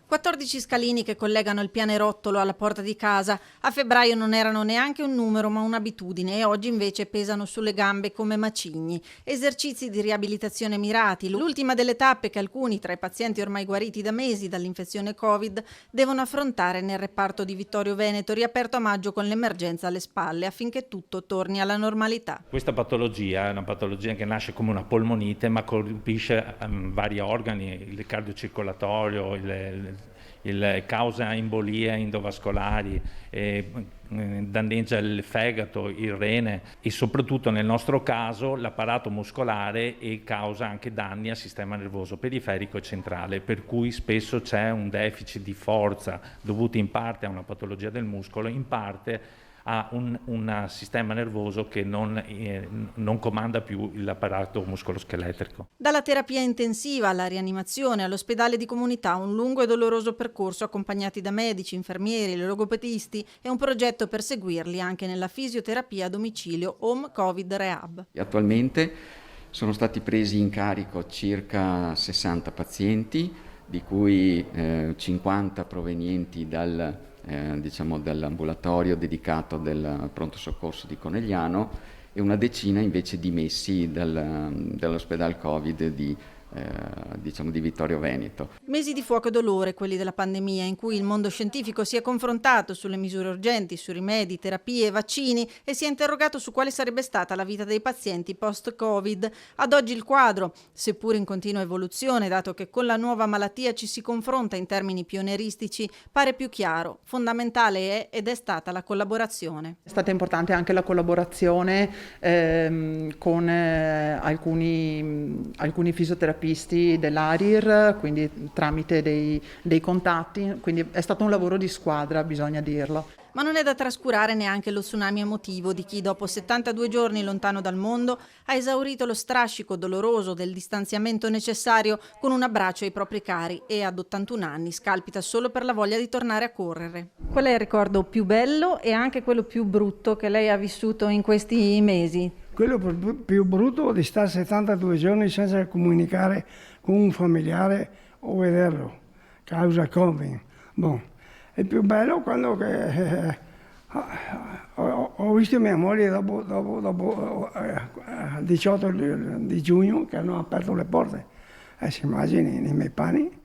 14 scalini che collegano il pianerottolo alla porta di casa. A febbraio non erano neanche un numero ma un'abitudine e oggi invece pesano sulle gambe come macigni. Esercizi di riabilitazione mirati, l'ultima delle tappe che alcuni tra i pazienti ormai guariti da mesi dall'infezione Covid devono affrontare nel reparto di Vittorio Veneto, riaperto a maggio con l'emergenza alle spalle, affinché tutto torni alla normalità. Questa patologia è una patologia che nasce come una polmonite ma colpisce vari organi, il cardiocircolatorio, causa embolie endovascolari, danneggia il fegato, il rene e soprattutto nel nostro caso l'apparato muscolare e causa anche danni al sistema nervoso periferico e centrale, per cui spesso c'è un deficit di forza dovuto in parte a una patologia del muscolo, in parte a un sistema nervoso che non comanda più l'apparato muscoloscheletrico. Dalla terapia intensiva alla rianimazione, all'ospedale di comunità, un lungo e doloroso percorso accompagnati da medici, infermieri, logopedisti e un progetto per seguirli anche nella fisioterapia a domicilio Home Covid Rehab. Attualmente sono stati presi in carico circa 60 pazienti, di cui 50 provenienti dall'ambulatorio dedicato del pronto soccorso di Conegliano e una decina invece dimessi dall'ospedale Covid di Vittorio Veneto. Mesi di fuoco e dolore, quelli della pandemia, in cui il mondo scientifico si è confrontato sulle misure urgenti, su rimedi, terapie e vaccini e si è interrogato su quale sarebbe stata la vita dei pazienti post-Covid. Ad oggi il quadro, seppur in continua evoluzione, dato che con la nuova malattia ci si confronta in termini pionieristici, pare più chiaro. Fondamentale è ed è stata la collaborazione. È stata importante anche la collaborazione con alcuni fisioterapisti dell'ARIR, quindi tramite dei contatti, quindi è stato un lavoro di squadra, bisogna dirlo. Ma non è da trascurare neanche lo tsunami emotivo di chi dopo 72 giorni lontano dal mondo ha esaurito lo strascico doloroso del distanziamento necessario con un abbraccio ai propri cari e ad 81 anni scalpita solo per la voglia di tornare a correre. Qual è il ricordo più bello e anche quello più brutto che lei ha vissuto in questi mesi? Quello più brutto di stare 72 giorni senza comunicare con un familiare o vederlo, causa Covid. Il più bello quando ho visto mia moglie dopo 18 di giugno che hanno aperto le porte. Si immagini nei miei panni.